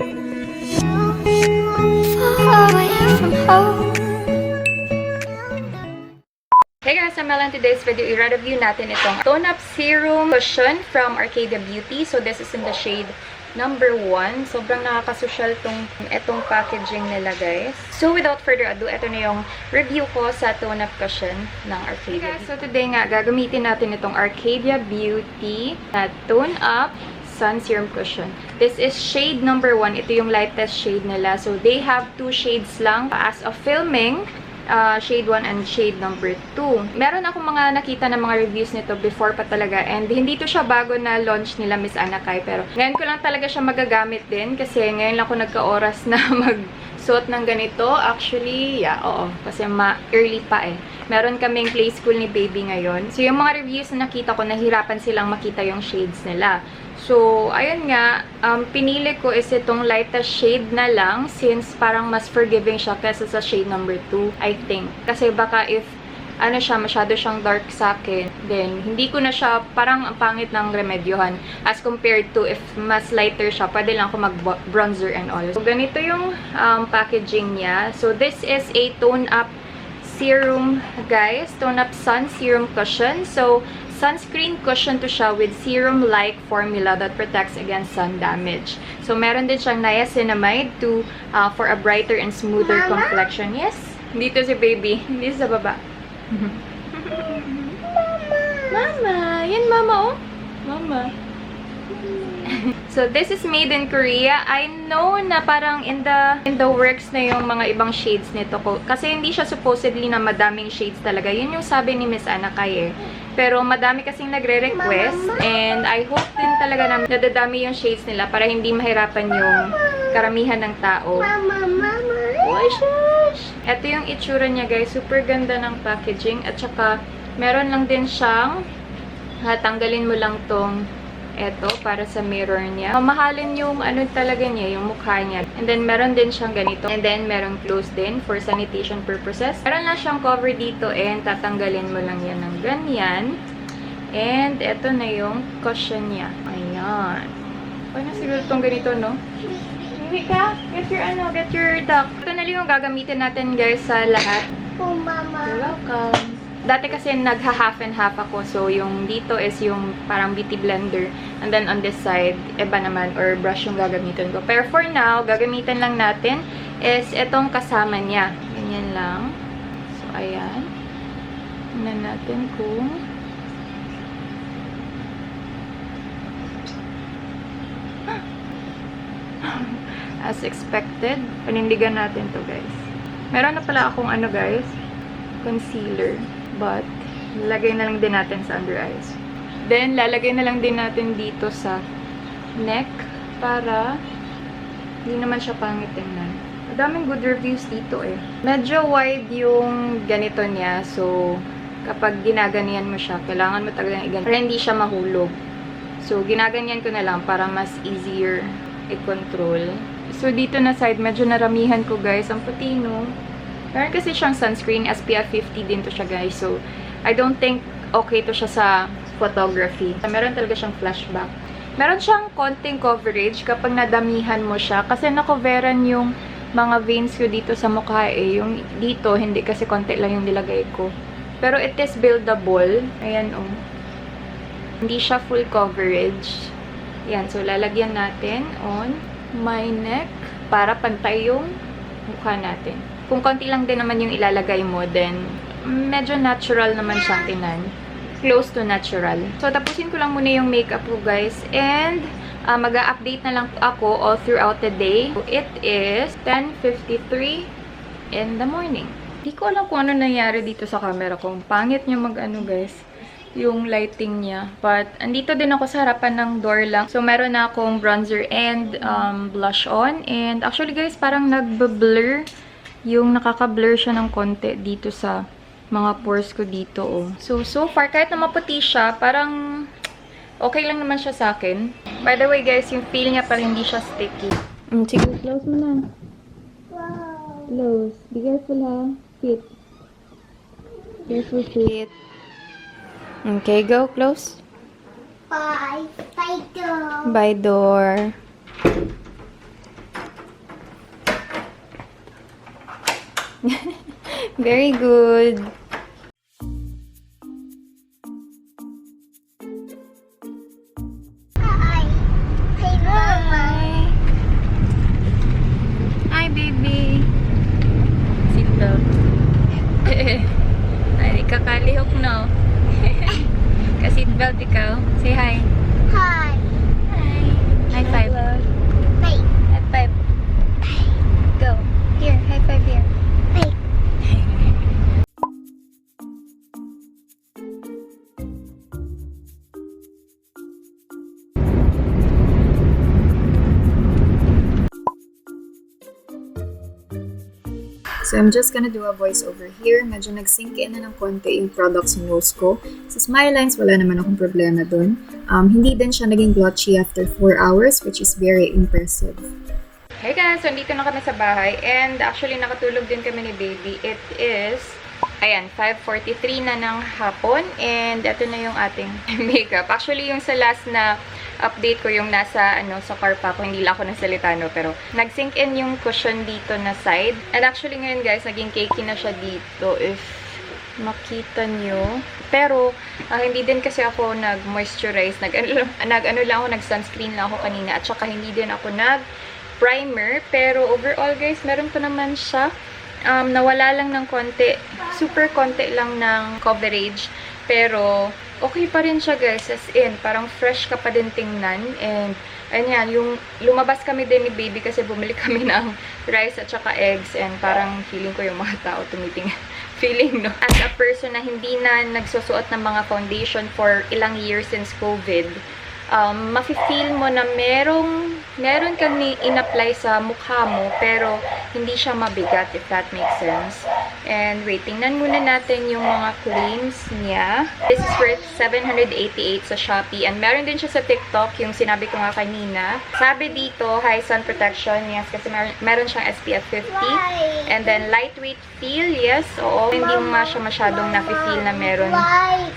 Hey guys, I'm Mel, and today's video, i-review natin itong Tone Up Serum Cushion from Arcadia Beauty. So this is in the shade number 1. Sobrang nakakasosyal itong packaging nila, guys. So without further ado, ito na yung review ko sa Tone Up Cushion ng Arcadia Beauty. So today nga, gagamitin natin itong Arcadia Beauty na Tone Up Sun Serum Cushion. This is shade number 1. Ito yung lightest shade nila. So they have 2 shades lang as of filming. Shade 1 and shade number 2. Meron akong mga nakita na mga reviews nito before pa talaga, and hindi to siya bago na launch nila Miss Anna Kai, pero ngayon ko lang talaga siya magagamit din kasi ngayon lang ako nagka-oras na magsuot ng ganito. Actually, yeah, oo, kasi early pa eh. Meron kaming play school ni baby ngayon. So yung mga reviews na nakita ko, nahirapan silang makita yung shades nila. So, ayun nga, pinili ko is itong lightest shade na lang since parang mas forgiving siya kaysa sa shade number 2, I think. Kasi baka if, masyado siyang dark sa akin, then hindi ko na siya, parang ang pangit ng remedyohan. As compared to if mas lighter siya, pwede lang ako mag-bronzer and all. So, ganito yung packaging niya. So, this is a tone-up serum, guys. Tone-up sun serum cushion. So, sunscreen cushion to siya with serum-like formula that protects against sun damage. So, meron din siyang niacinamide for a brighter and smoother complexion. Yes? Dito si baby. Hindi sa baba. Mama! Yan, mama, oh. Mama. So, this is made in Korea. I know na parang in the works na yung mga ibang shades nito ko. Kasi hindi siya supposedly na madaming shades talaga. Yun yung sabi ni Miss Anna Kai eh. Pero madami kasing nagre-request. And I hope din talaga na nadadami yung shades nila para hindi mahirapan yung karamihan ng tao. Oh, shush! Ito yung itsura niya, guys. Super ganda ng packaging. At saka, meron lang din siyang tanggalin mo lang tong eto, para sa mirror niya. Mamahalin yung talaga niya, yung mukha niya. And then, meron din siyang ganito. And then, meron close din for sanitation purposes. Meron lang siyang cover dito and tatanggalin mo lang yan ng ganyan. And, eto na yung cushion niya. Ayan. Okay na siguro itong ganito, no? Hindi ka? Get your duck. Ito na lang yung gagamitin natin, guys, sa lahat. Oh, Mama. You're welcome. Dati kasi nagha-half and half ako. So, yung dito is yung parang beauty blender. And then, on this side, iba naman, or brush yung gagamitin ko. Pero for now, gagamitin lang natin is itong kasama niya. Ganyan lang. So, ayan. Tingnan natin kung as expected. Panindigan natin to, guys. Meron na pala akong guys, concealer. But, lalagay na lang din natin sa under eyes. Then, lalagay na lang din natin dito sa neck para hindi naman siya pangit tingnan. Madaming good reviews dito eh. Medyo wide yung ganito niya. So, kapag ginaganyan mo siya, kailangan mo talagang iganyan para hindi siya mahulog. So, ginaganyan ko na lang para mas easier i-control. So, dito na side, medyo naramihan ko, guys. Ang puti, no? Meron kasi siyang sunscreen, SPF 50 din to siya, guys. So, I don't think okay to siya sa photography. Meron talaga siyang flashback. Meron siyang konting coverage kapag nadamihan mo siya. Kasi nakoveran yung mga veins ko dito sa mukha eh. Yung dito, hindi kasi konti lang yung nilagay ko. Pero it is buildable. Ayan, oh. Hindi siya full coverage. Ayan, so lalagyan natin on my neck para pantay yung mukha natin. Kung konti lang din naman yung ilalagay mo, then medyo natural naman siyang tinan. Close to natural. So, tapusin ko lang muna yung makeup ko, guys. And, mag-a-update na lang ako all throughout the day. So, it is 10:53 in the morning. Hindi ko alam kung ano nangyari dito sa camera ko. Pangit niya guys, yung lighting niya. But, andito din ako sa harapan ng door lang. So, meron na akong bronzer and blush on. And, actually, guys, parang nagbe-blur. Yung nakaka-blur siya ng konti dito sa mga pores ko dito, oh. So far, kahit na maputi siya, parang okay lang naman siya sa akin. By the way, guys, yung feel niya parang hindi siya sticky. Sige, close mo na. Wow. Close. Be careful, ha. Fit. Careful, fit. Okay, go. Close. Bye. Bye, door. By door. Very good. Hi. Hey, Mama. Hi, baby. Seatbelt. Ay, kakalihok, no? Ka-seatbelt ikaw. Say hi. Hi. Hi. High five. Hey. High five. Go. Here, high five here. Hey. So I'm just gonna do a voiceover here. Medyo nag-sink in na ng konti yung product sa nose ko. Sa smile lines, wala naman akong problema dun. Hindi din siya naging blotchy after 4 hours, which is very impressive. Hey guys, so andito na kami sa bahay and actually nakatulog din kami ni baby. It is, ayan, 5:43 na ng hapon and ito na yung ating makeup. Actually, yung sa last na update ko yung nasa sa car pa ako, hindi lang ako nagsalita, no, pero nag-sink in yung cushion dito na side. And actually ngayon guys, naging cakey na siya dito if makita nyo. Pero hindi din kasi ako nag-moisturize, nag-ano lang ako, nag-sunscreen lang ako kanina at saka hindi din ako nag-primer. Pero overall guys, meron pa naman siya. Nawala lang ng konti, super konti lang ng coverage. Pero okay pa rin siya guys, as in, parang fresh ka pa din tingnan. And, ayan, yung lumabas kami din ni baby kasi bumili kami ng rice at saka eggs. And parang feeling ko yung mga tao tumiting. Feeling, no? As a person na hindi na nagsusuot ng mga foundation for ilang years since COVID, mafe-feel mo na meron kang in-apply sa mukha mo, pero hindi siya mabigat, if that makes sense. And wait, tingnan muna natin yung mga claims niya. This is worth 788 sa Shopee. And meron din siya sa TikTok, yung sinabi ko nga kanina. Sabi dito, high sun protection, yes, kasi meron siyang SPF 50. And then lightweight feel, yes, oo. Hindi mo siya masyadong nafe-feel na meron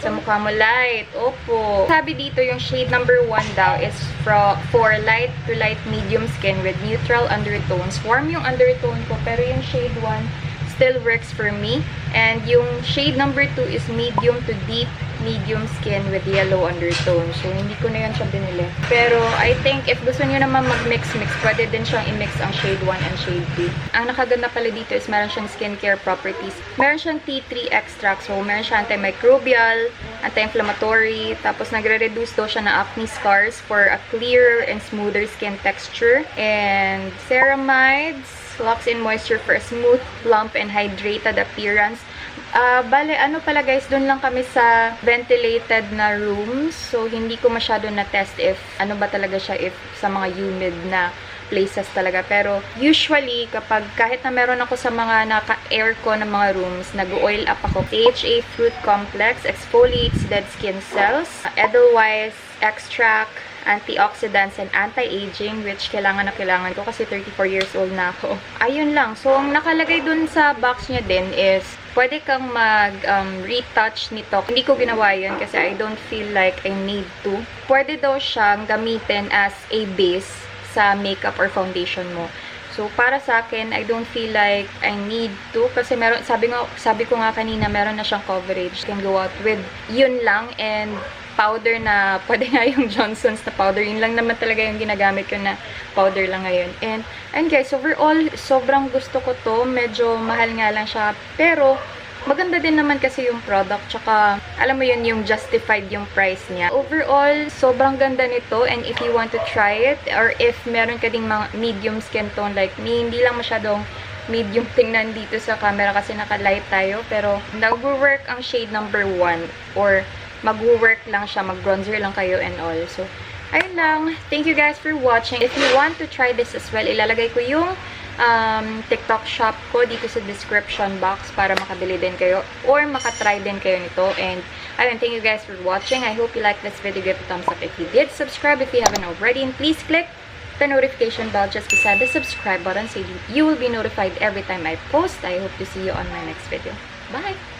sa mukha mo. Light, opo. Sabi dito, yung shade number 1 daw is for light to light medium skin with neutral undertones. Warm yung undertone ko, pero yung shade 1 still works for me. And yung shade number 2 is medium to deep medium skin with yellow undertone. So, hindi ko na yan siya binili. Pero, I think, if gusto niyo naman mag-mix-mix, pwede din siyang i-mix ang shade 1 and shade 2. Ang nakaganda pala dito is meron siyang skincare properties. Meron siyang tea tree extract. So, meron siyang antimicrobial, anti-inflammatory, tapos nagre-reduce daw siya ng acne scars for a clearer and smoother skin texture. And ceramides, locks in moisture for a smooth, plump, and hydrated appearance. Bale, ano pala guys, dun lang kami sa ventilated na rooms. So, hindi ko masyado na-test if ano ba talaga siya, if sa mga humid na places talaga. Pero, usually, kahit na meron ako sa mga naka-aircon na mga rooms, nag-oil up ako. AHA Fruit Complex exfoliates dead skin cells. Edelweiss Extract, antioxidants and anti-aging, which kailangan ko kasi 34 years old na ako. Ayun lang. So, ang nakalagay dun sa box niya din is pwede kang retouch nito. Hindi ko ginawa yun kasi I don't feel like I need to. Pwede daw siyang gamitin as a base sa makeup or foundation mo. So, para sa akin, I don't feel like I need to. Kasi sabi ko nga kanina, meron na siyang coverage. You can go out with yun lang and powder na, pwede nga yung Johnson's na powder. Yun lang naman talaga yung ginagamit ko na powder lang ngayon. And guys, overall, sobrang gusto ko to. Medyo mahal nga lang siya. Pero, maganda din naman kasi yung product. Tsaka, alam mo yun, yung justified yung price niya. Overall, sobrang ganda nito. And if you want to try it, or if meron ka ding mga medium skin tone like me, hindi lang masyadong medium tingnan dito sa camera kasi naka-light tayo. Pero, nag-work ang shade number 1 or mag-work lang siya, mag-bronzer lang kayo and all. So, ayun lang. Thank you guys for watching. If you want to try this as well, ilalagay ko yung TikTok shop ko dito sa description box para makabili din kayo or makatry din kayo nito. And, ayun, thank you guys for watching. I hope you like this video. Give it a thumbs up if you did. Subscribe if you haven't already. And please click the notification bell just beside the subscribe button so you will be notified every time I post. I hope to see you on my next video. Bye!